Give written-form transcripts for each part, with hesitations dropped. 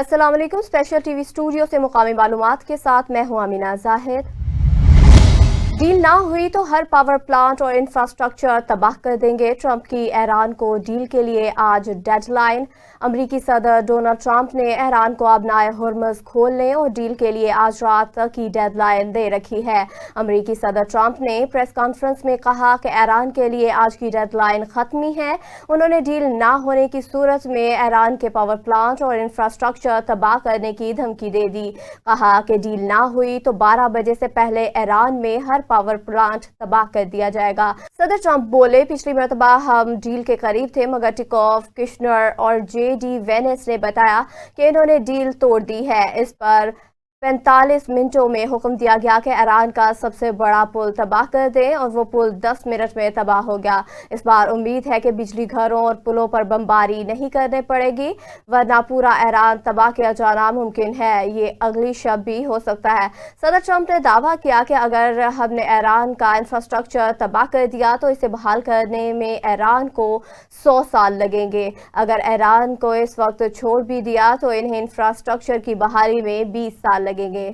अस्सलाम वालेकुम। Special TV studio से मुकामी मालूमात के साथ मैं हूं अमीना जाहिद। डील ना हुई तो हर पावर प्लांट और इंफ्रास्ट्रक्चर तबाह कर देंगे। ट्रंप की ईरान को डील के लिए आज डेडलाइन। अमरीकी सदर डोनाल्ड ट्रंप ने ईरान को अपनाए हुर्मुज़ खोलने और डील के लिए आज रात तक की डेडलाइन दे रखी है। अमरीकी सदर ट्रंप ने प्रेस कॉन्फ्रेंस में कहा कि ईरान के लिए आज की डेडलाइन खत्मी है। उन्होंने डील ना होने की सूरत में ईरान के पावर प्लांट और इंफ्रास्ट्रक्चर तबाह करने की धमकी दे दी। कहा कि डील ना हुई तो 12 बजे से पहले ईरान में हर पावर प्लांट तबाह कर दिया जाएगा। सदर ट्रंप बोले, पिछली मरतबा हम डील के करीब थे मगर टिकॉफ, किश्नर और जेडी वेनेस ने बताया कि इन्होंने डील तोड़ दी है। इस पर 45 मिनटों में हुक्म दिया गया कि ईरान का सबसे बड़ा पुल तबाह कर दें और वो पुल 10 मिनट में तबाह हो गया। इस बार उम्मीद है कि बिजली घरों और पुलों पर बमबारी नहीं करने पड़ेगी, वरना पूरा ईरान तबाह किया जाना मुमकिन है। ये अगली शब भी हो सकता है। सदर ट्रंप ने दावा किया कि अगर हमने ईरान का इंफ्रास्ट्रक्चर तबाह कर दिया तो इसे बहाल करने में ईरान को 100 साल लगेंगे। अगर ईरान को इस वक्त छोड़ भी दिया तो इन्हें इंफ्रास्ट्रक्चर की बहाली में 20 साल लगेंगे।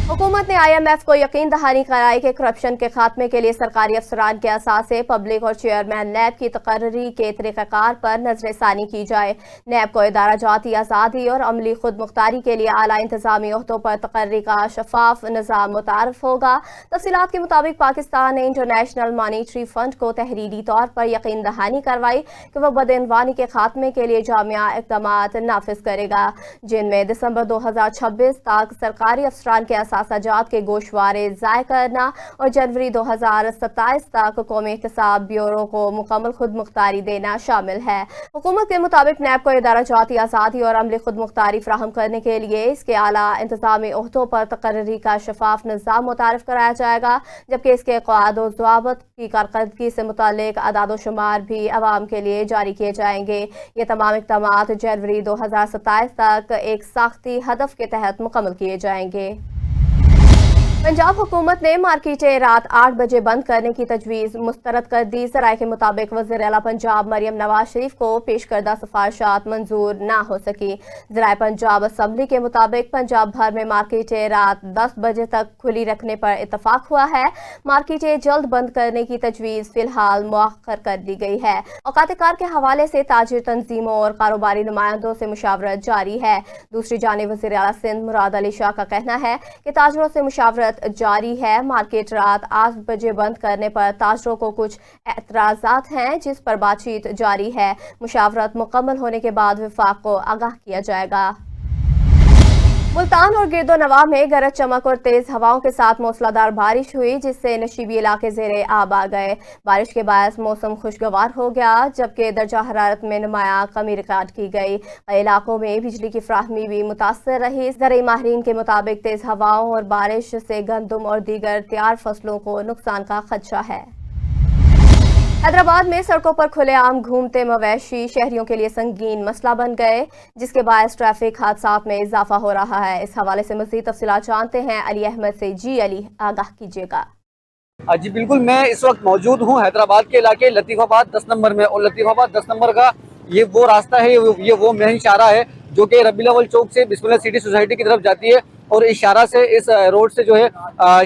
हुकूमत ने IMF को यकीन दहानी कराई कि करप्शन के खात्मे के लिए सरकारी अफसरान के असासे, पब्लिक और चेयरमैन नैब की तकर्री के तरीक़ाकार पर नजरसानी की जाए। नैब को इदारा जाती आज़ादी और अमली खुद मुख्तारी के लिए आला इंतजामी ओहदों पर तकर्री का शफाफ निज़ाम मुतारफ होगा। तफसीलात के मुताबिक पाकिस्तान ने इंटरनेशनल मॉनिटरी फंड को तहरीरी तौर पर यकीन दहानी करवाई कि वह बदइनवानी के खात्मे के लिए जामिया इक़दामात नाफिज करेगा, जिनमें दिसंबर 2026 तक सरकारी अफसरान के सजात के गोशवारे ज़ाय करना और जनवरी 2027 तक कौमी एहतसाब ब्यूरो को मुकम्मल खुद मुख्तारी देना शामिल है। हुकूमत के मुताबिक नैब को इदारा जाती आज़ादी और अमली खुद मुख्तारी फराहम करने के लिए इसके आला इंतजामी ओहदों पर तकर्री का शफाफ निज़ाम मुतारफ कराया जाएगा, जबकि इसके क़वाद और ज़वाबित की कारकर्दगी से मुतालिक अदाद शुमार भी अवाम के लिए जारी किए जाएंगे। ये तमाम इक़दामात जनवरी 2027 तक एक साख्ती हदफ के तहत मुकम्मल किए जाएंगे। पंजाब हुकूमत ने मार्केटें रात 8 बजे बंद करने की तजवीज़ मुस्तरद कर दी। ज़राए के मुताबिक वज़ीर आला पंजाब मरियम नवाज शरीफ को पेश करदा सिफारिशात मंजूर ना हो सकी। ज़राए पंजाब असम्बली के मुताबिक पंजाब भर में मार्केटें रात 10 बजे तक खुली रखने पर इतफाक हुआ है। मार्केटें जल्द बंद करने की तजवीज़ फिलहाल मुअख्खर कर दी गई है। औकात-ए-कार के हवाले से ताजिर तंजीमों और कारोबारी नुमाइंदों से मुशावरत जारी है। दूसरी जानिब वज़ीर आला सिंध मुराद अली शाह का कहना है कि ताजरों से मुशावरत जारी है। मार्केट रात 8 बजे बंद करने पर ताजरों को कुछ एतराज़ात हैं, जिस पर बातचीत जारी है। मुशावरत मुकम्मल होने के बाद विफाक को आगाह किया जाएगा। मुल्तान और गिरदो नवाह में गरज चमक और तेज हवाओं के साथ मूसलाधार बारिश हुई, जिससे नशीबी इलाके ज़ेरे आब आ गए। बारिश के बायस मौसम खुशगवार हो गया, जबकि दर्जा हरारत में नुमाया कमी रिकॉर्ड की गई। कई इलाकों में बिजली की फ्राहमी भी मुतासर रही। ज़राई माहिरीन के मुताबिक तेज हवाओं और बारिश से गंदम और दीगर तैयार फसलों को नुकसान का खदशा है। हैदराबाद में सड़कों पर खुलेआम घूमते मवेशी शहरियों के लिए संगीन मसला बन गए, जिसके बायस ट्रैफिक हादसात में इजाफा हो रहा है। इस हवाले से मज़ीद तफसीलात जानते हैं अली अहमद से। जी अली, आगाह कीजिएगा। जी बिल्कुल, मैं इस वक्त मौजूद हूँ हैदराबाद के इलाके लतीफ़ाबाद 10 नंबर में, और लतीफ़ाबाद 10 नंबर का ये वो रास्ता है, ये वो मेन इशारा है जो कि रबीउल अव्वल चौक से बिस्मिल्लाह सिटी सोसाइटी की तरफ जाती है। और इशारा से इस रोड से जो है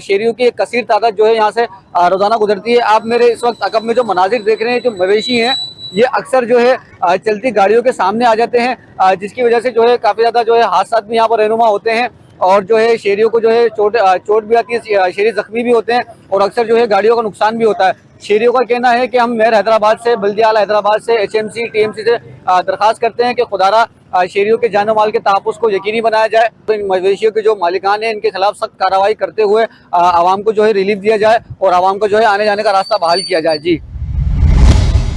शहरियों की एक कसीर तादाद जो है यहाँ से रोजाना गुजरती है। आप मेरे इस वक्त अकब में जो मनाजिर देख रहे हैं, जो मवेशी हैं, ये अक्सर जो है चलती गाड़ियों के सामने आ जाते हैं, जिसकी वजह से जो है काफ़ी ज़्यादा जो है हादसा भी यहाँ पर रहनुमा होते हैं और जो है शहरियों को जो है चोट भी आती है, शहरी जख्मी भी होते हैं और अक्सर जो है गाड़ियों का नुकसान भी होता है। शहरियों का कहना है कि हम मेयर हैदराबाद से, बल्दिया आला हैदराबाद से, HMC TMC से दरख्वास्त करते हैं कि खुदारा शहरियों के जान माल के तहफ़्फ़ुज़ को यकीनी बनाया जाए। तो इन मवेशियों के जो मालिकान हैं, इनके खिलाफ सख्त कार्रवाई करते हुए आवाम को जो है रिलीफ दिया जाए और आवाम को जो है आने जाने का रास्ता बहाल किया जाए। जी,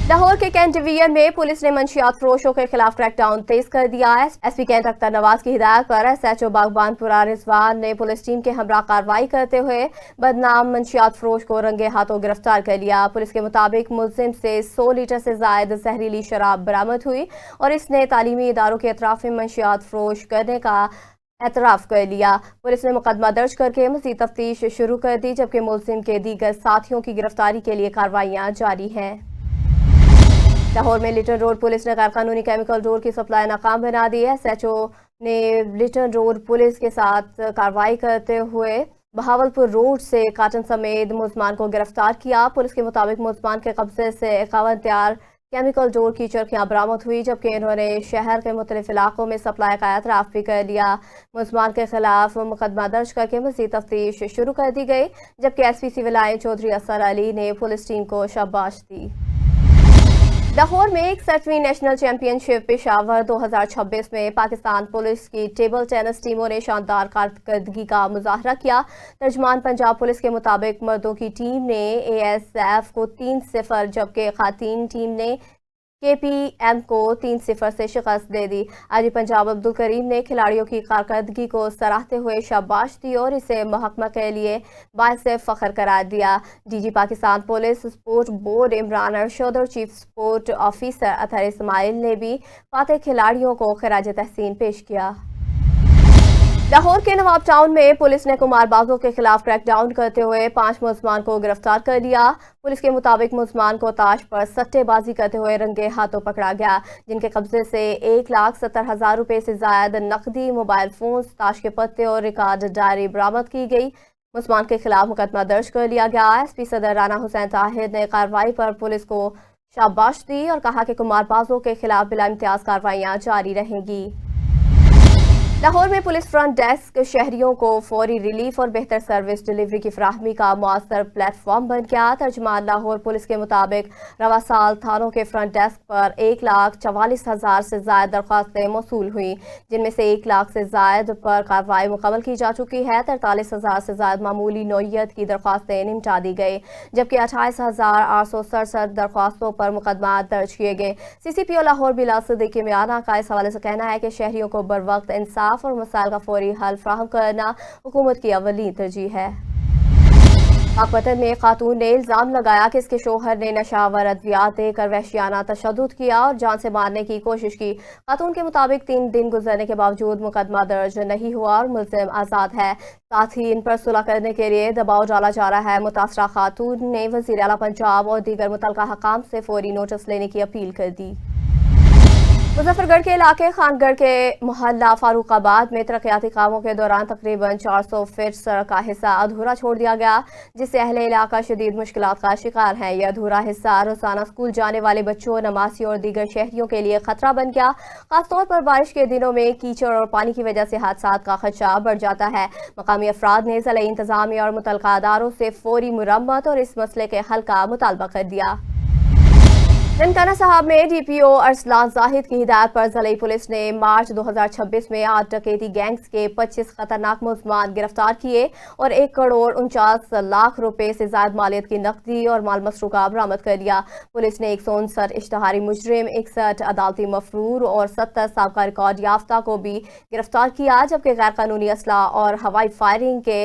लाहौर के कैंट डिवीजन में पुलिस ने मंशियात फरोशों के खिलाफ क्रैकडाउन तेज कर दिया है। SP कैंट अख्तर नवाज की हिदायत पर SHO बागबानपुरा रिजवान ने पुलिस टीम के हमरा कार्रवाई करते हुए बदनाम मंशियात फरोश को रंगे हाथों गिरफ्तार कर लिया। पुलिस के मुताबिक मुलजिम से 100 लीटर से जायद जहरीली शराब बरामद हुई और इसने तालीमी इदारों के अतराफ में मंशियात फरोश करने का एतराफ़ कर लिया। पुलिस ने मुकदमा दर्ज करके मज़ीद तफ्तीश शुरू कर दी, जबकि मुलजिम के दीगर साथियों की गिरफ्तारी के लिए कार्रवाइयाँ जारी हैं। लाहौर में लिटन रोड पुलिस ने गैर कानूनी केमिकल डोर की सप्लाई नाकाम बना दी है। SHO ने लिटन रोड पुलिस के साथ कार्रवाई करते हुए बहावलपुर रोड से काटन समेत मुलजमान को गिरफ्तार किया। पुलिस के मुताबिक मुलजमान के कब्जे से 51 तैयार केमिकल डोर की चरखियां बरामद हुई, जबकि इन्होंने शहर के मुख्तलिफ इलाकों में सप्लाई का एतराफ़ भी कर लिया। मुलजमान के खिलाफ मुकदमा दर्ज करके मज़ीद तफ्तीश शुरू कर दी गई, जबकि SP सिविल लाइन चौधरी असर अली ने पुलिस टीम को शाबाश दी। लाहौर में 61वीं नेशनल चैंपियनशिप पेशावर 2026 में पाकिस्तान पुलिस की टेबल टेनिस टीमों ने शानदार कारकर्दगी का मुजाहरा किया। तर्जमान पंजाब पुलिस के मुताबिक मर्दों की टीम ने ASF को 3-0, जबकि खातीन टीम ने KPM को 3-0 से शिकस्त दे दी। आजी पंजाब अब्दुल करीम ने खिलाड़ियों की कारकर्दगी को सराहते हुए शाबाश दी और इसे महकमा के लिए बाइस फख्र करार दिया। DG Pakistan police sport board Imran Arshad और chief sport officer Athar Ismail ने भी फातेह खिलाड़ियों को खिराज तहसीन पेश किया। लाहौर के नवाब टाउन में पुलिस ने कुमारबाजों के खिलाफ क्रैकडाउन करते हुए 5 मुलजमान को गिरफ्तार कर लिया। पुलिस के मुताबिक मुलजमान को ताश पर सट्टेबाजी करते हुए रंगे हाथों पकड़ा गया, जिनके कब्जे से 1,70,000 रुपए से ज्यादा नकदी, मोबाइल फोन, ताश के पत्ते और रिकॉर्ड डायरी बरामद की गई। मुलजमान के खिलाफ मुकदमा दर्ज कर लिया गया। SP सदर राना हुसैन ताहिर ने कार्रवाई पर पुलिस को शाबाश दी और कहा कि कुमारबाजों के खिलाफ बिला इम्तियाज कार्रवाइयां जारी रहेंगी। लाहौर में पुलिस फ्रंट डेस्क शहरियों को फौरी रिलीफ और बेहतर सर्विस डिलीवरी की फराहमी का मौसर प्लेटफॉर्म बन गया। तर्जमान लाहौर पुलिस के मुताबिक रवा साल थानों के फ्रंट डेस्क पर 1,44,000 से ज्यादा दरख्वास्तें मौसूल हुई, जिनमें से 1 लाख से ज्यादा पर कार्रवाई मुकम्मल की जा चुकी है। 43,000 से ज्यादा मामूली नौयत की दरख्वास्तें निपटा दी गई, जबकि 28,867 दरख्वास्तों पर मुकदमा दर्ज किए गए। CCPO लाहौर बिलाल सिद्दीकी मियाना का इस हवाले से कहना है कि शहरियों को बर वक्त इंसाफ और मसाइल का फौरी हल फ्राहम करना हुकूमत की अव्वली तरजीह है। पाकपतन में खातून ने इल्जाम लगाया कि इसके शोहर ने नशावर अद्वियात देकर वहशियाना तशद्दुद किया और जान से मारने की कोशिश की। खातून के मुताबिक 3 दिन गुजरने के बावजूद मुकदमा दर्ज नहीं हुआ और मुल्जिम आज़ाद है। साथ ही इन पर सुलह करने के लिए दबाव डाला जा रहा है। मुतासरा खातून ने वज़ीर आला पंजाब और दीगर मुतल्लिका हकाम से फौरी नोटिस लेने की अपील कर दी। मुजफ्फरगढ़ के इलाके खानगढ़ के मोहल्ला फारूकाबाद में तरक्याती कामों के दौरान तकरीबन 400 फीट सड़क का हिस्सा अधूरा छोड़ दिया गया, जिससे अहले इलाका शदीद मुश्किलात का शिकार है। यह अधूरा हिस्सा रोजाना स्कूल जाने वाले बच्चों, नमाज़ी और दीगर शहरियों के लिए खतरा बन गया। खासतौर पर बारिश के दिनों में कीचड़ और पानी की वजह से हादसात का खदशा बढ़ जाता है। मकामी अफराद ने ज़िला इंतजामिया और मुतल्लिका अदारों से फौरी मुरम्मत और इस मसले के हल का मुतालबा कर दिया। ननकाना साहब में DPO अरसलान जाहिद की हिदायत पर ज़िला पुलिस ने मार्च 2026 में 8 डकैती गैंग्स के 25 खतरनाक मुलजमान गिरफ्तार किए और 1,49,00,000 रुपए से ज्यादा मालियत की नकदी और माल मसरूका बरामद कर लिया। पुलिस ने 159 इश्तहारी मुजरिम, 61 अदालती मफरूर और 70 साबका रिकॉर्ड याफ्ता को भी गिरफ्तार किया, जबकि गैर कानूनी असला और हवाई फायरिंग के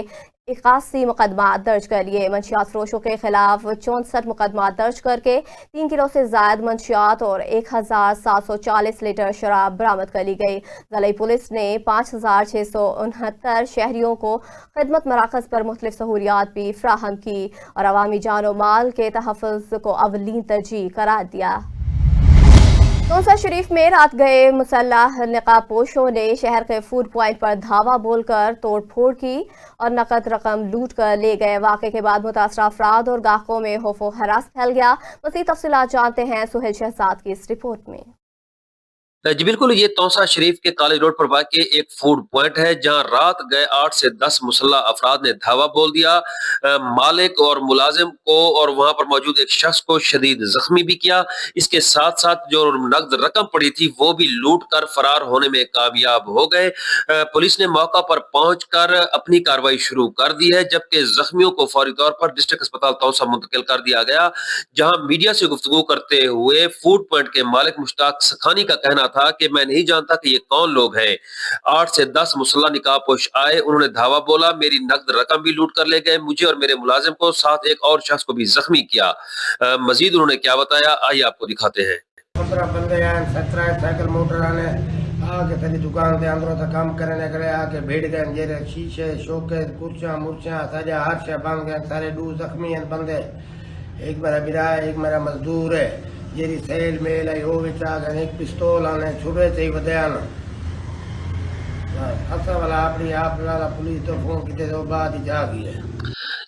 81 मुकदमा दर्ज कर लिए। मंशियात फरोशों के खिलाफ 64 मुकदमा दर्ज करके 3 किलो से ज्यादा मंशियात और 1,740 लीटर शराब बरामद कर ली गई। ज़िला पुलिस ने 5,669 शहरियों को खिदमत मराकज़ पर मुख्तलिफ सहूलियात भी फ्राहम की और अवामी जान और माल के तहफ़्फ़ुज़ को अवलीन तरजीह करार दिया। तौसा शरीफ में रात गए मुसल्लह निकाबपोशों ने शहर के फूड पॉइंट पर धावा बोलकर तोड़ फोड़ की और नकद रकम लूट कर ले गए। वाक़े के बाद मुतासरा अफराद और ग्राहकों में खौफो हरास फैल गया। मज़ीद तफसीलात जानते हैं सुहेल शहजाद की इस रिपोर्ट में। जी बिल्कुल, ये तौसा शरीफ के कॉलेज रोड पर वाक़ एक फूड पॉइंट है, जहां रात गए 8 से 10 मुसल्लह अफराद ने धावा बोल दिया। मालिक और मुलाजिम को और वहां पर मौजूद एक शख्स को शदीद जख्मी भी किया। इसके साथ साथ जो नकद रकम पड़ी थी वो भी लूट कर फरार होने में कामयाब हो गए। पुलिस ने मौका पर पहुंचकर अपनी कार्रवाई शुरू कर दी है, जबकि जख्मियों को फौरी तौर पर डिस्ट्रिक्ट अस्पताल तौसा मुंतकिल कर दिया गया, जहां मीडिया से गुफ्तगू करते हुए फूड पॉइंट के मालिक मुश्ताक सखानी का कहना था कि मैं नहीं जानता कि ये कौन लोग हैं। 8 से 10 मुसल्लह निकाबपोश आए, उन्होंने धावा बोला, मेरी नकद रकम भी लूट कर ले गए, मुझे और मेरे मुलाजिम को, साथ एक और शख्स को भी जख्मी किया। मजीद उन्होंने क्या बताया, आइए आपको दिखाते हैं। 15 बंदे आए, 17 साइकिल मोटर आने आके तेरी दुकान के अंदरों तक काम करने के लिए आके बैठ गए। मेरे शीशे, शोके, कुर्सियां मुर्सियां साजा हर से बन गए। सारे 2 जख्मी हैं बंदे, एक मेरा बिरा है, एक मेरा मजदूर है। جیری سیل میل ہے وہ بچا گئے ایک پستول آنے چھوڑے سے ہی ودیان اصل والا اپنی آپ والا پولیس تو فون کیتے تو بعد ہی جا گئی ہے.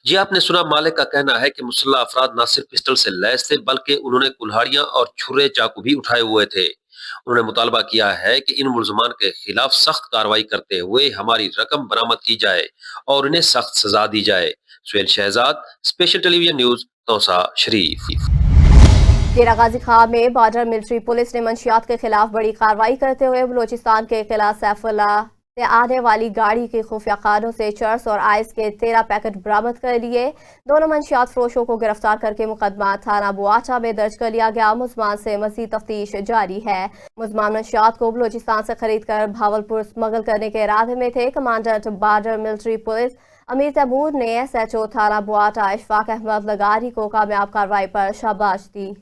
جی آپ نے سنا مالک کا کہنا ہے کہ مسلح افراد نہ صرف پسٹل سے لیس تھے بلکہ انہوں نے کلہاڑیاں اور چھرے چاقو بھی اٹھائے ہوئے تھے. انہوں نے مطالبہ کیا ہے کہ ان ملزمان کے خلاف سخت کارروائی کرتے ہوئے ہماری رقم برآمد کی جائے اور انہیں سخت سزا دی جائے. سہیل شہزاد، اسپیشل ٹیلی ویژن نیوز، توسا شریف. ڈیرہ غازی خان میں بارڈر ملٹری پولیس نے منشیات کے خلاف بڑی کارروائی کرتے ہوئے بلوچستان کے قلعہ سیف اللہ سے آنے والی گاڑی کے خفیہ خانوں سے چرس اور آئس کے 13 پیکٹ برآمد کر لیے. دونوں منشیات فروشوں کو گرفتار کر کے مقدمہ تھانہ بواٹا میں درج کر لیا گیا. ملزمان سے مزید تفتیش جاری ہے. ملزمان منشیات کو بلوچستان سے خرید کر بھاولپور اسمگل کرنے کے ارادے میں تھے. کمانڈنٹ بارڈر ملٹری پولیس امیر تیمور نے SHO تھانہ بواٹا اشفاق احمد لغاری کو کامیاب کارروائی پر شاباش دی.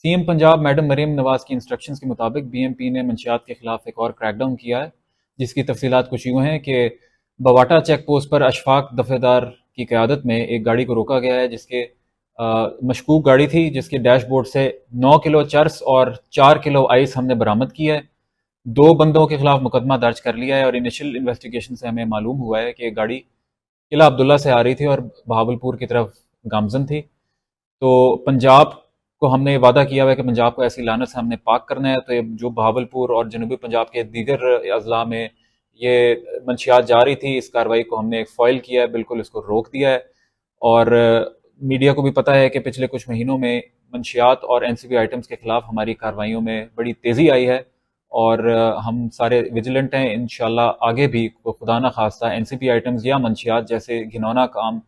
C M Punjab madam Maryam Nawaz کی انسٹرکشنز کے مطابق BMP نے منشیات کے خلاف ایک اور کریک ڈاؤن کیا ہے، جس کی تفصیلات کچھ یوں ہیں کہ بواٹا چیک پوسٹ پر اشفاق دفعہ کی قیادت میں ایک گاڑی کو روکا گیا ہے، جس کے مشکوک گاڑی تھی، جس کے ڈیش بورڈ سے 9 کلو چرس اور 4 کلو آئس ہم نے برآمد کیا ہے. 2 بندوں کے خلاف مقدمہ درج کر لیا ہے اور انیشل انویسٹیگیشن سے ہمیں معلوم ہوا ہے کہ یہ گاڑی قلعہ عبداللہ سے آ رہی تھی اور بہاولپور کی طرف گامزن تھی. تو پنجاب کو ہم نے یہ وعدہ کیا ہوا ہے کہ پنجاب کو ایسی لعنت سے ہم نے پاک کرنا ہے. تو یہ جو بہاولپور اور جنوبی پنجاب کے دیگر اضلاع میں یہ منشیات جا رہی تھی، اس کارروائی کو ہم نے ایک فوائل کیا ہے، بالکل اس کو روک دیا ہے. اور میڈیا کو بھی پتہ ہے کہ پچھلے کچھ مہینوں میں منشیات اور NCP آئٹمز کے خلاف ہماری کارروائیوں میں بڑی تیزی آئی ہے اور ہم سارے ویجیلنٹ ہیں. انشاءاللہ آگے بھی خدا نہ خواستہ NCP آئٹمز یا منشیات جیسے گھنونا کام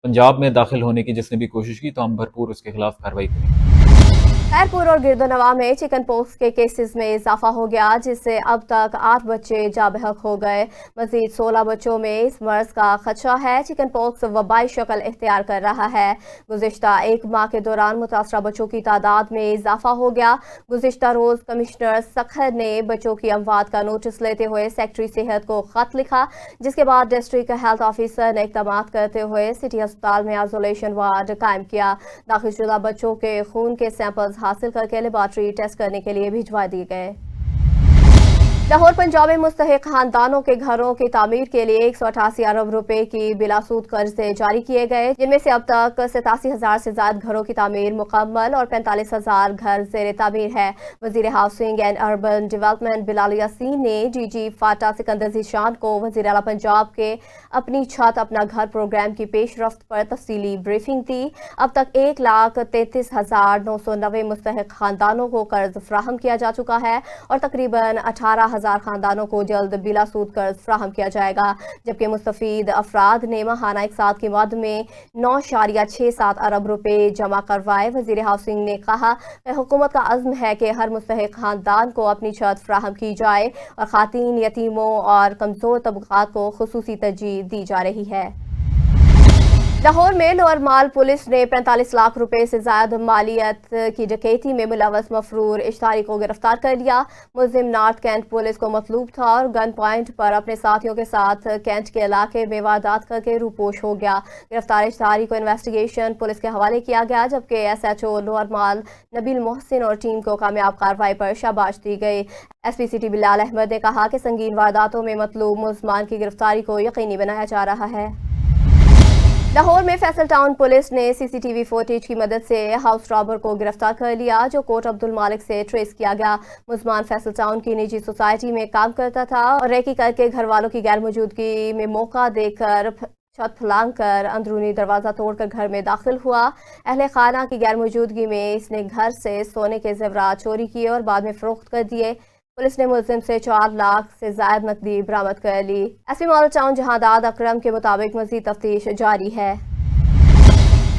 پنجاب میں داخل ہونے کی جس نے بھی کوشش کی تو ہم بھرپور اس کے خلاف کارروائی کریں گے. خیرپور اور گرد و نواح میں چکن پوکس کے کیسز میں اضافہ ہو گیا، جس سے اب تک 8 بچے جاں بحق ہو گئے. مزید 16 بچوں میں اس مرض کا خدشہ ہے. چکن پوکس وبائی شکل اختیار کر رہا ہے. گزشتہ 1 ماہ کے دوران متاثرہ بچوں کی تعداد میں اضافہ ہو گیا. گزشتہ روز کمشنر سکھر نے بچوں کی اموات کا نوٹس لیتے ہوئے سیکٹری صحت کو خط لکھا، جس کے بعد ڈسٹرکٹ ہیلتھ آفیسر نے اقدامات کرتے ہوئے سٹی ہسپتال میں آئسولیشن وارڈ قائم کیا. داخل شدہ بچوں کے خون کے سیمپلز حاصل کر کے لیبارٹری ٹیسٹ کرنے کے لیے بھجوا دیے گئے. لاہور پنجاب میں مستحق خاندانوں کے گھروں کی تعمیر کے لیے 188 ارب روپے کی بلا سود قرضے جاری کیے گئے، جن میں سے اب تک 87,000 سے زائد گھروں کی تعمیر مکمل اور 45,000 گھر زیر تعمیر ہے. وزیر ہاؤسنگ اینڈ اربن ڈیولپمنٹ بلال یاسین نے DG فاٹا سکندر ذیشان کو وزیر اعلیٰ پنجاب کے اپنی چھت اپنا گھر پروگرام کی پیش رفت پر تفصیلی بریفنگ دی. اب تک 1,33,990 مستحق خاندانوں کو قرض فراہم کیا جا چکا ہے اور تقریباً 18,000 خاندانوں کو جلد بلا سود قرض فراہم کیا جائے گا، جبکہ مستفید افراد نے ماہانہ اقساط کی مد میں 9.67 ارب روپے جمع کروائے. وزیر ہاؤسنگ نے کہا کہ حکومت کا عزم ہے کہ ہر مستحق خاندان کو اپنی چھت فراہم کی جائے اور خواتین، یتیموں اور کمزور طبقات کو خصوصی ترجیح دی جا رہی ہے. لاہور میں لوئر مال پولیس نے 45 لاکھ روپے سے زائد مالیت کی ڈکیتی میں ملوث مفرور اشتاری کو گرفتار کر لیا. ملزم نارتھ کینٹ پولیس کو مطلوب تھا اور گن پوائنٹ پر اپنے ساتھیوں کے ساتھ کینٹ کے علاقے میں واردات کر کے روپوش ہو گیا. گرفتار اشتاری کو انویسٹیگیشن پولیس کے حوالے کیا گیا، جبکہ SHO لوئر مال نبیل محسن اور ٹیم کو کامیاب کارروائی پر شاباش دی گئی. SP سٹی بلال احمد نے کہا کہ سنگین وارداتوں میں مطلوب ملزمان کی گرفتاری کو یقینی بنایا جا رہا ہے. لاہور میں فیصل ٹاؤن پولیس نے CCTV فوٹیج کی مدد سے ہاؤس رابر کو گرفتار کر لیا، جو کوٹ عبد المالک سے ٹریس کیا گیا. ملزمان فیصل ٹاؤن کی نجی سوسائٹی میں کام کرتا تھا اور ریکی کر کے گھر والوں کی غیر موجودگی میں موقع دے کر چھت پھلانگ کر اندرونی دروازہ توڑ کر گھر میں داخل ہوا. اہل خانہ کی غیر موجودگی میں اس نے گھر سے سونے کے زیورات چوری کیے اور بعد میں فروخت کر دیے. پولیس نے ملزم سے 4 لاکھ سے زائد نقدی برآمد کر لی. SP ماڈل ٹاؤن جہانداد اکرم کے مطابق مزید تفتیش جاری ہے.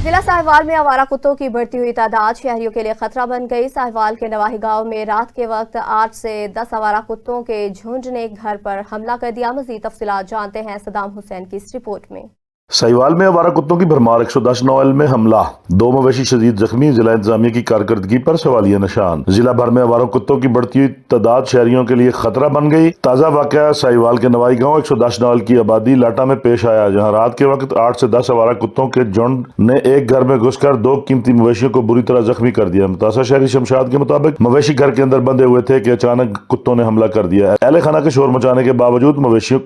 ضلع ساہیوال میں آوارہ کتوں کی بڑھتی ہوئی تعداد شہریوں کے لیے خطرہ بن گئی. ساہیوال کے نواحی گاؤں میں رات کے وقت 8 سے 10 آوارہ کتوں کے جھنڈ نے گھر پر حملہ کر دیا. مزید تفصیلات جانتے ہیں صدام حسین کی اس رپورٹ میں. साहिवाल में आवारा कुत्तों की भरमार, 110 नौल में हमला, 2 मवेशी शदीद जख्मी, जिला इंतजामिया की कारकर्दगी पर सवालिया निशान। जिला भर में आवारा कुत्तों की बढ़ती हुई तादाद शहरियों के लिए खतरा बन गई। ताज़ा वाकया साहिवाल के नवाई गांव 110 नौल की आबादी लाटा में पेश आया, जहां रात के वक्त 8 से 10 आवारा कुत्तों के झुंड ने एक घर में घुसकर 2 कीमती मवेशियों को बुरी तरह जख्मी कर दिया। मुतासा शहरी शमशाद के मुताबिक मवेशी घर के अंदर बंधे हुए थे कि अचानक कुत्तों ने हमला कर दिया। अहले खाना के शोर मचाने के बावजूद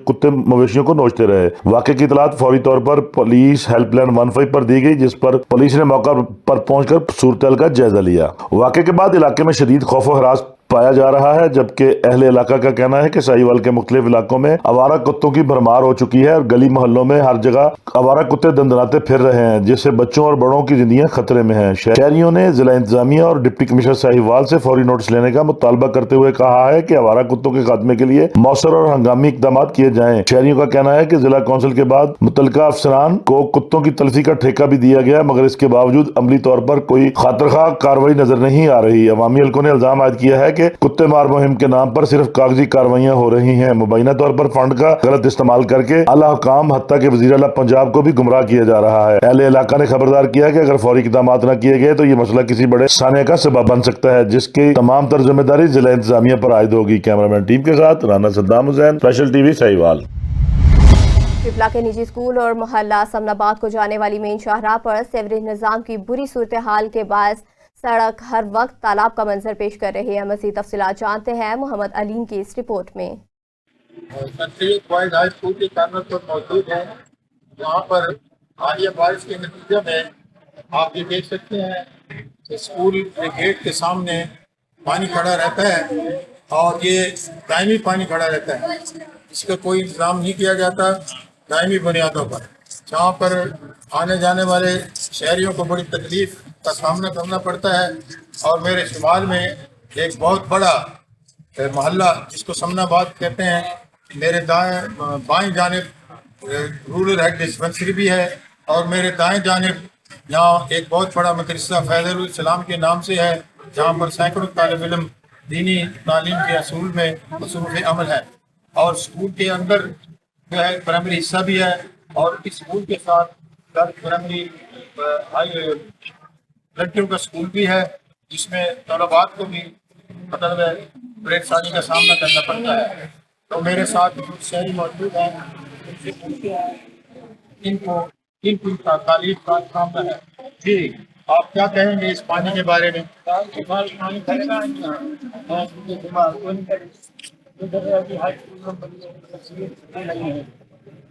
कुत्ते मवेशियों को नोचते रहे। वाकये की इतलात फौरी तौर पर पुलिस हेल्पलाइन 15 पर दी गई, जिस पर पुलिस ने मौका पर पहुंचकर सूरत का जायजा लिया। वाकये के बाद इलाके में शदीद खौफ व हरास पाया जा रहा है, जबकि अहले इलाका का कहना है कि साहिवाल के मुख्तलिफ इलाकों में आवारा कुत्तों की भरमार हो चुकी है और गली मोहल्लों में हर जगह आवारा कुत्ते दंदनाते फिर रहे हैं, जिससे बच्चों और बड़ों की जिंदगियां खतरे में हैं। शहरियों ने जिला इंतजामिया और डिप्टी कमिश्नर साहिवाल से फौरी नोटिस लेने का मुतालबा करते हुए कहा है कि आवारा कुत्तों के खात्मे के लिए मौसर और हंगामी इकदाम किए जाएं। शहरियों का कहना है कि जिला कौंसिल के बाद मुतलका अफसरान को कुत्तों की तलफी का ठेका भी दिया गया, मगर इसके बावजूद अमली तौर पर कोई खातरखा कार्रवाई नजर नहीं आ रही। अवामी हल्कों ने इल्जाम आयद किया है कि कुत्ते मार मुहिम के नाम पर सिर्फ कागजी कार्रवाइयां हो रही हैं। मुबैना तौर पर फंड का गलत इस्तेमाल करके आला हुकाम हत्ता के वजीर आला पंजाब को भी गुमराह किया जा रहा है। अहले इलाका ने खबरदार किया कि अगर फौरी इक़दाम न किए गए तो ये मसला किसी बड़े साने का सबब बन सकता है, जिसकी तमाम तर जिम्मेदारी जिला इंतजामिया पर आयद होगी। कैमरामैन टीम के साथ राना सद्दाम हुसैन, स्पेशल टीवी साहिवाल। पिपला के निजी स्कूल और मोहल्ला समनाबाद को जाने वाली मेन शाहराह पर सीवरेज निज़ाम की बुरी सूरत हाल के बाद सड़क हर वक्त तालाब का मंजर पेश कर रही है। मज़ीद तफसीलात जानते हैं मोहम्मद अलीम की इस रिपोर्ट में। हाई स्कूल के कॉर्नर पर मौजूद है, यहाँ पर हालिया बारिश के नतीजे में आप ये देख सकते हैं कि स्कूल के गेट के सामने पानी खड़ा रहता है और ये दायमी पानी खड़ा रहता है। इसका कोई इंतजाम नहीं किया जाता दायमी बुनियादों पर, जहाँ पर आने जाने वाले शहरियों को बड़ी तकलीफ का सामना करना पड़ता है। और मेरे शुमाल में एक बहुत बड़ा मोहल्ला जिसको समनाबाद कहते हैं, मेरे बाएं जानिब रूरल हेल्थ डिस्पेंसरी भी है और मेरे दाएं जानिब यहाँ एक बहुत बड़ा मदरसा फैज़ुल इस्लाम के नाम से है, जहाँ पर सैकड़ों तालिब इल्म दीनी तालीम के असूल में मसरूफ़ अमल है। और स्कूल के अंदर जो है प्राइमरी हिस्सा भी है और इस स्कूल के साथ प्राइमरी लड़कियों का स्कूल भी है, जिसमें तलबात को भी मतलब परेशानी का सामना करना पड़ता है। तो मेरे साथ शहरी मौजूद हैं, उनसे पूछते हैं इनको किन तालीम का सामना है। जी, आप क्या कहेंगे इस पानी के बारे में? पानी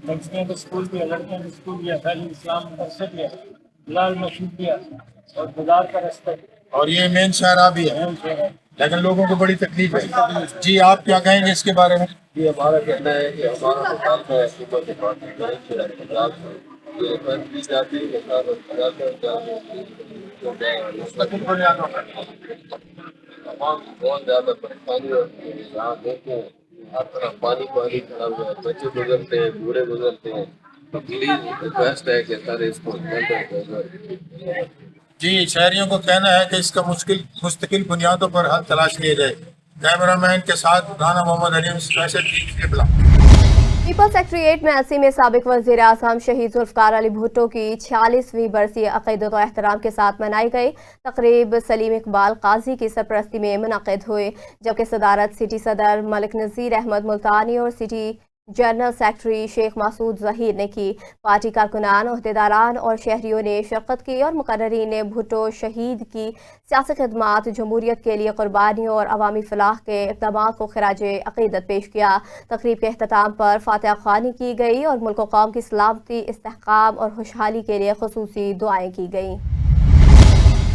लड़कियों के स्कूल भी है, लड़कियों के स्कूल भी है, फैज़ुल इस्लाम मदरसा भी है, लाल मस्जिद भी है और बाजार का रास्ता और ये मेन शाहराह भी है, लेकिन लोगों को बड़ी तकलीफ है। जी, आप क्या कहेंगे इसके बारे में? ये हमारा कहना है कि हमारा मुकाम है सुबह के बाद बहुत ज़्यादा परेशानी होती है। यहाँ देखें हर तरफ पानी खड़ा हुआ है, बच्चे गुजरते हैं, बूढ़े गुजरते हैं। तो प्लीज रिक्वेस्ट है कि सर इसको जी, शहरियों को कहना है कि इसका मुस्तकिल बुनियादों पर हल तलाश किया जाए। कैमरामैन के साथ राना मोहम्मद अलीम, स्पेशल टीवी पिपला। पीपल्स सेक्रेटेरिएट में ऐसी में साबिक वज़ीर आज़म शहीद ज़ुल्फ़िकार अली भुट्टो की 46वीं बरसी अक़ीदत व एहतराम के साथ मनाई गई। तक़रीब सलीम इकबाल काजी की सरपरस्ती में मुनक़िद हुए, जबकि सदारत सिटी सदर मलिक नज़ीर अहमद मुल्तानी और city general secretary Sheikh Masood Zaheer ने की। पार्टी कारकुनान, ओहदेदारान और शहरियों ने शिरकत की और मुकर्ररीन ने भुट्टो शहीद की सियासी खिदमात, जमहूरियत के लिए कुर्बानियों और अवामी फलाह के इक़दाम को खिराज अक़ीदत पेश किया। तक़रीब के अख्ताम पर फातिहा ख़्वानी की गई और मुल्क व कौम की सलामती, इस्तेहकाम और खुशहाली के लिए खुसूसी दुआएं की गईं।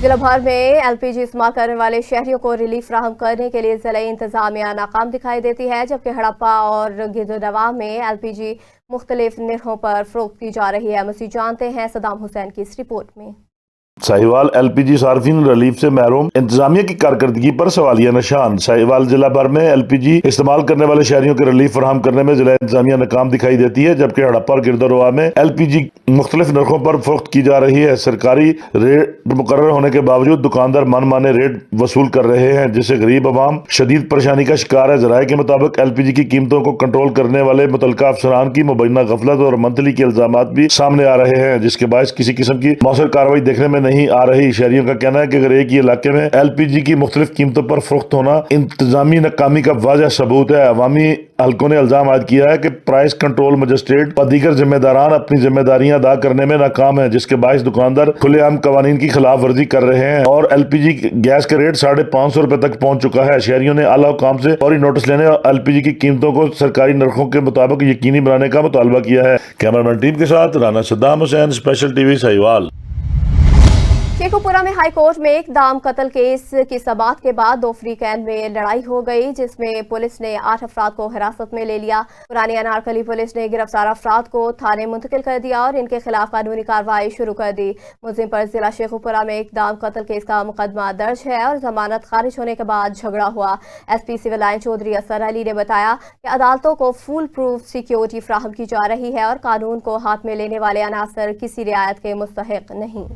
जिला भर में LPG इस्तेमाल करने वाले शहरियों को रिलीफ फराहम करने के लिए ज़िला इंतज़ामिया नाकाम दिखाई देती है, जबकि हड़प्पा और गिरदनवां में LPG मुख्तलिफ निर्हों पर फ़रोख्त की जा रही है। मज़ीद जानते हैं सद्दाम हुसैन की इस रिपोर्ट में। साहिवाल LPG सार्फिन रिलीफ से महरूम, इंतजामिया की कारकर्दगी पर सवालिया निशान। साहिवाल जिला भर में LPG इस्तेमाल करने वाले शहरियों के रिलीफ फराहम करने में जिला इंतजामिया नाकाम दिखाई देती है, जबकि हड़प्पा और गिरदोरवा में LPG मुख्तलिफ नरखों पर फरोख्त की जा रही है। सरकारी रेट मुकर्रर होने के बावजूद दुकानदार मनमाने रेट वसूल कर रहे हैं, जिससे गरीब अवाम शदीद परेशानी का शिकार है। जराये के मुताबिक LPG की कीमतों को कंट्रोल करने वाले मुतलका अफसरान की मुबैना गफलत और मंथली के इल्जामात भी सामने आ रहे हैं, जिसके बायस किसी किस्म की मौसर कार्रवाई देखने में नहीं आ रही। शहरियों का कहना है कि अगर एक ही इलाके में LPG की मुख्तलिफ कीमतों पर फरोख्त होना इंतजामी नाकामी का वाज़ह सबूत है। अवामी हल्कों ने इल्जाम आयद किया है कि प्राइस कंट्रोल मजिस्ट्रेट और दीगर जिम्मेदारान अपनी जिम्मेदारियां अदा करने में नाकाम है, जिसके बायस दुकानदार खुलेआम कवानीन की खिलाफ वर्जी कर रहे हैं और LPG गैस का रेट 550 रुपए तक पहुंच चुका है। शहरियों ने आला हुकाम से फौरी नोटिस लेने और LPG की कीमतों को सरकारी नरखों के मुताबिक यकीनी बनाने का मुतालबा किया है। कैमरामैन टीम के साथ राना सद्दाम हुसैन, स्पेशल TV साहिवाल। शेखुपुरा में हाई कोर्ट में इकदाम कत्ल केस की समाअत के बाद 2 फरीकैन में लड़ाई हो गई, जिसमें पुलिस ने 8 अफराद को हिरासत में ले लिया। पुरानी अनारकली पुलिस ने गिरफ्तार अफराद को थाने मुंतकिल कर दिया और इनके खिलाफ कानूनी कार्रवाई शुरू कर दी। मुलजिम पर जिला शेखुपुरा में इकदाम कत्ल केस का मुकदमा दर्ज है और जमानत खारिज होने के बाद झगड़ा हुआ। SP सिविल लाइन चौधरी असर अली ने बताया कि अदालतों को फुल प्रूफ सिक्योरिटी फ्राहम की जा रही है और कानून को हाथ में लेने वाले अनासर किसी रियायत के मुस्तहिक नहीं।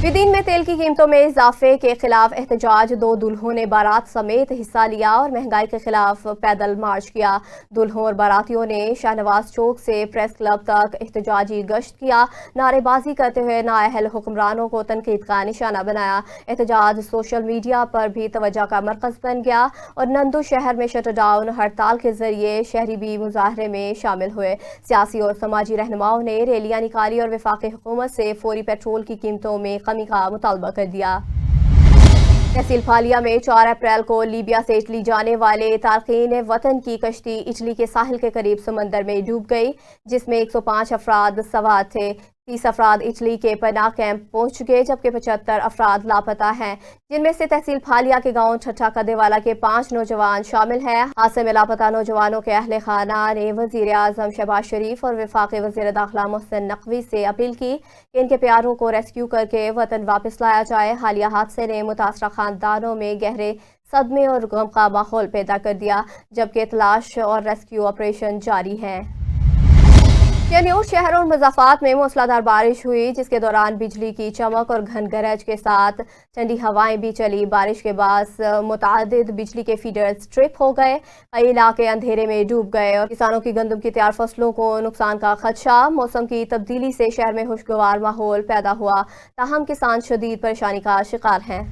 विदीन में तेल की कीमतों में इजाफे के खिलाफ एहतजाज। 2 दुल्हों ने बारात समेत हिस्सा लिया और महंगाई के खिलाफ पैदल मार्च किया। दुल्हों और बारातियों ने शाहनवाज चौक से प्रेस क्लब तक एहतजाजी गश्त किया। नारेबाजी करते हुए नाअहल हुक्मरानों को तनकीद का निशाना बनाया। एहतजाज सोशल मीडिया पर भी तवज्जो का मरकज बन गया और नंदू शहर में शटर डाउन हड़ताल के जरिए शहरी भी मुजाहरे में शामिल हुए। सियासी और समाजी रहनुमाओं ने रैलियां निकाली और वफाकी हुकूमत से फौरी पेट्रोल की कीमतों में कमी का मुतालबा कर दिया। तहसील फालिया में 4 अप्रैल को लीबिया से इटली जाने वाले तारकीन वतन की कश्ती इटली के साहिल के करीब समंदर में डूब गई, जिसमें 105 अफराद सवार थे। 30 अफराद इटली के पनाह कैंप पहुंच गए, जबकि 75 अफराद लापता हैं, जिनमें से तहसील फालिया के गांव ठट्ठा कदेवाला के 5 नौजवान शामिल हैं। हादसे में लापता नौजवानों के अहले खाना ने वजीर आजम शहबाज शरीफ और वफाकी वजीर दाखिला मोहसिन नकवी से अपील की कि इनके प्यारों को रेस्क्यू करके वतन वापस लाया जाए। हालिया हादसे ने मुतासरा खानदानों में गहरे सदमे और गम का माहौल पैदा कर दिया, जबकि तलाश और रेस्क्यू ऑपरेशन जारी है। न्यूज शहर और मुज़ाफ़ात में मूसलाधार बारिश हुई, जिसके दौरान बिजली की चमक और घन गरज के साथ ठंडी हवाएं भी चली। बारिश के बाद मुतादिद बिजली के फीडर्स ट्रिप हो गए, कई इलाके अंधेरे में डूब गए और किसानों की गंदम की तैयार फसलों को नुकसान का खदशा। मौसम की तब्दीली से शहर में खुशगवार माहौल पैदा हुआ, ताहम किसान शदीद परेशानी का शिकार हैं।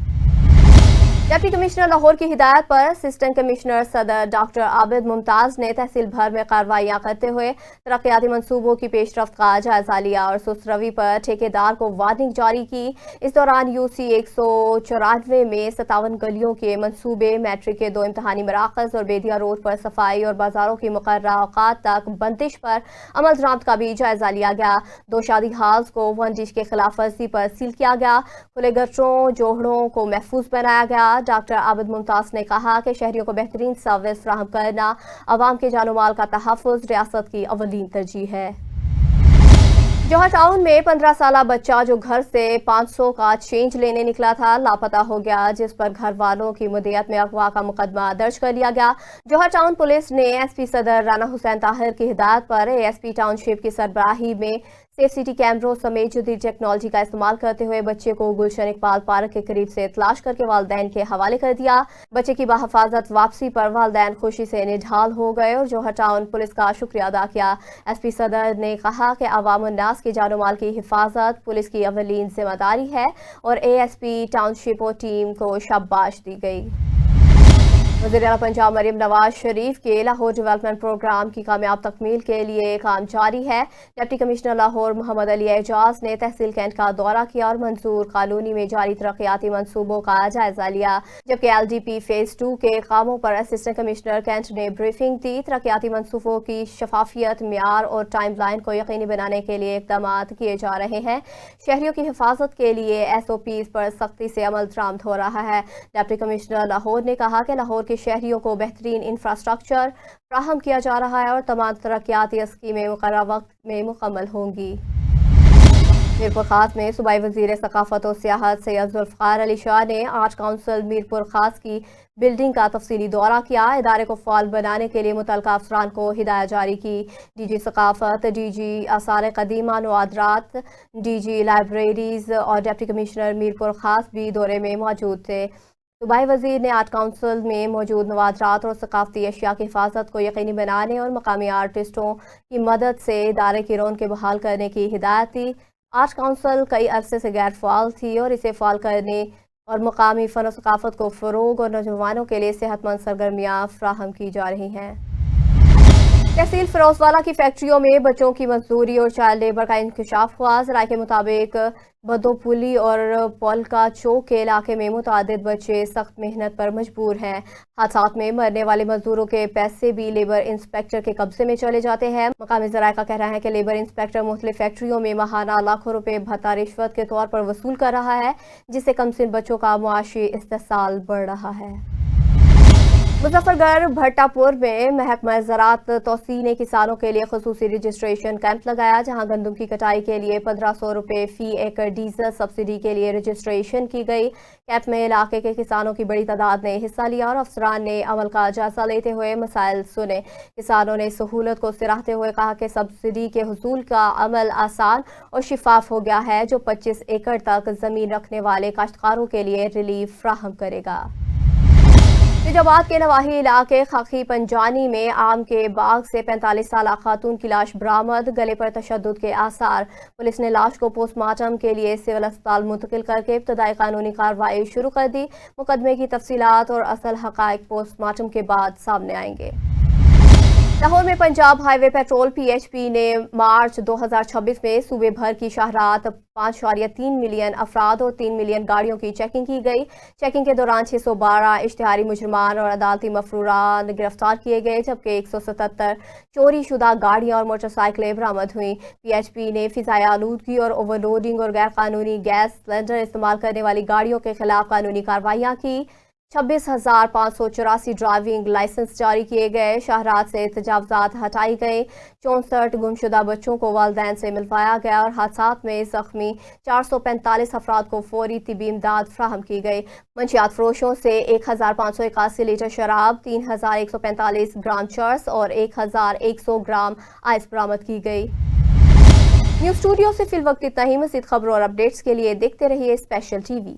डिप्टी कमिश्नर लाहौर की हिदायत पर असिस्टेंट कमिश्नर सदर डॉक्टर आबिद मुमताज ने तहसील भर में कार्रवाइयां करते हुए तरक्याती मंसूबों की पेशरफ्त का जायजा लिया और सुस्त रवि पर ठेकेदार को वार्निंग जारी की। इस दौरान UC 194 में 57 गलियों के मंसूबे, मैट्रिक के 2 इम्तहानी मराकज़ और बेदिया रोड पर सफाई और बाजारों की मुकर्ररा औकात तक बंदिश पर अमल दरामद का भी जायजा लिया गया। 2 शादी हाल्स को 1 डिश के खिलाफ वर्जी पर सील किया गया। खुले गटरों जोहड़ों को महफूज बनाया गया। डॉक्टर आबिद मुमताज ने कहा कि शहरियों को बेहतरीन सर्विस फ्राहम करना, आवाम के जानो माल का तहफ़्फ़ुज़ रियासत की अव्वलीन तरजीह है। जौहर टाउन में 15 साला बच्चा जो घर से 500 का चेंज लेने निकला था लापता हो गया, जिस पर घर वालों की मुद्दियत में अगवा का मुकदमा दर्ज कर लिया गया। जौहर टाउन पुलिस ने SP सदर राना हुसैन ताहिर की हिदायत पर ASP टाउनशिप की सरबराही में सेफ सिटी कैमरों समेत जदीद टेक्नोलॉजी का इस्तेमाल करते हुए बच्चे को गुलशन इकबाल पार्क के करीब से तलाश करके वालिदैन के हवाले कर दिया। बच्चे की बाहिफाजत वापसी पर वालिदैन खुशी से निढाल हो गए और जौहर टाउन पुलिस का शुक्रिया अदा किया। SP सदर ने कहा कि अवाम उन्नास की जानो माल की हिफाजत पुलिस की अवलीन जिम्मेदारी है और ASP टाउनशिप और टीम को शाबाश दी गई। वज़ीर आला पंजाब मरीम नवाज शरीफ के लाहौर डेवलपमेंट प्रोग्राम की कामयाब तकमील के लिए काम जारी है। डिप्टी कमिश्नर लाहौर मोहम्मद अली एजाज ने तहसील कैंट का दौरा किया और मंजूर कॉलोनी में जारी तरक्याती मंसूबों का जायजा लिया, जबकि LDP फेज 2 के कामों पर असिस्टेंट कमिश्नर कैंट ने ब्रीफिंग दी। तरक्याती मंसूबों की शफाफियत, म्यार और टाइम लाइन को यकीनी बनाने के लिए इक़दाम किए जा रहे हैं। शहरियों की हिफाजत के लिए SOPs पर सख्ती से अमल दरामद हो रहा है। डिप्टी कमिश्नर लाहौर ने कहा कि लाहौर के शहरियों को बेहतरीन इंफ्रास्ट्रक्चर फ्राहम किया जा रहा है और तमाम तरक्याती स्कीमें मुकर्रर वक्त में मुकम्मल होंगी। میرپور خاص میں صوبائی وزیر ثقافت و سیاحت سید ذوالفقار علی شاہ نے آرٹ کونسل میرپور خاص کی بلڈنگ کا تفصیلی دورہ کیا. ادارے کو فعال بنانے کے لیے متعلقہ افسران کو ہدایت جاری کی. ڈی جی ثقافت، ڈی جی آثار قدیمہ نوادرات، ڈی جی لائبریریز اور ڈپٹی کمشنر میرپور خاص بھی دورے میں موجود تھے. صوبائی وزیر نے آرٹ کونسل میں موجود نوادرات اور ثقافتی اشیاء کی حفاظت کو یقینی بنانے اور مقامی آرٹسٹوں کی مدد سے ادارے کی رونق بحال کرنے کی ہدایت دی. آرٹ کونسل کئی عرصے سے غیر فعال تھی اور اسے فعال کرنے اور مقامی فن و ثقافت کو فروغ اور نوجوانوں کے لیے صحت مند سرگرمیاں فراہم کی جا رہی ہیں. تحصیل فیروزوالا کی فیکٹریوں میں بچوں کی مزدوری اور چائلڈ لیبر کا انکشاف ہوا. ذرائع کے مطابق بدو پلی اور پولکا چوک کے علاقے میں متعدد بچے سخت محنت پر مجبور ہیں. حادثات میں مرنے والے مزدوروں کے پیسے بھی لیبر انسپیکٹر کے قبضے میں چلے جاتے ہیں. مقامی ذرائع کا کہنا ہے کہ لیبر انسپیکٹر مختلف فیکٹریوں میں ماہانہ لاکھوں روپے بھتہ رشوت کے طور پر وصول کر رہا ہے، جس سے کمسن بچوں کا معاشی استحصال بڑھ رہا ہے. مظفر گڑھ بھٹا پور میں محکمہ زراعت توسیع نے کسانوں کے لیے خصوصی رجسٹریشن کیمپ لگایا، جہاں گندم کی کٹائی کے لیے 1500 روپے فی ایکڑ ڈیزل سبسڈی کے لیے رجسٹریشن کی گئی. کیمپ میں علاقے کے کسانوں کی بڑی تعداد نے حصہ لیا اور افسران نے عمل کا جائزہ لیتے ہوئے مسائل سنے. کسانوں نے سہولت کو سراہتے ہوئے کہا کہ سبسڈی کے حصول کا عمل آسان اور شفاف ہو گیا ہے، جو 25 ایکڑ تک زمین رکھنے والے کاشتکاروں کے لیے ریلیف فراہم کرے گا. فیض آباد کے نواحی علاقے خاکی پنجانی میں آم کے باغ سے 45 سالہ خاتون کی لاش برآمد. گلے پر تشدد کے آثار. پولیس نے لاش کو پوسٹ مارٹم کے لیے سول اسپتال منتقل کر کے ابتدائی قانونی کارروائی شروع کر دی. مقدمے کی تفصیلات اور اصل حقائق پوسٹ مارٹم کے بعد سامنے آئیں گے. لاہور میں پنجاب ہائی وے پیٹرول پی ایچ پی نے مارچ 2026 میں صوبے بھر کی شاہراہت 5.3 ملین افراد اور 3 ملین گاڑیوں کی چیکنگ کی گئی. چیکنگ کے دوران 612 اشتہاری مجرمان اور عدالتی مفروران گرفتار کیے گئے، جبکہ 177 چوری شدہ گاڑیاں اور موٹر سائیکلیں برآمد ہوئیں. پی ایچ پی نے فضائی آلودگی اور اوور لوڈنگ اور غیر قانونی گیس سلنڈر استعمال کرنے والی گاڑیوں کے خلاف قانونی کارروائیاں کی. 26,584 ڈرائیونگ لائسنس جاری کیے گئے. شاہراہت سے تجاوزات ہٹائی گئیں. 64 گمشدہ بچوں کو والدین سے ملوایا گیا اور حادثات میں زخمی 445 افراد کو فوری طبی امداد فراہم کی گئی. منشیات فروشوں سے 1,581 لیٹر شراب، 3,145 گرام چرس اور 1,100 گرام آئس برآمد کی گئی. نیوز اسٹوڈیو سے فی الوقت اتنا ہی. مزید خبروں اور اپڈیٹس کے لیے دیکھتے رہیے اسپیشل ٹی وی.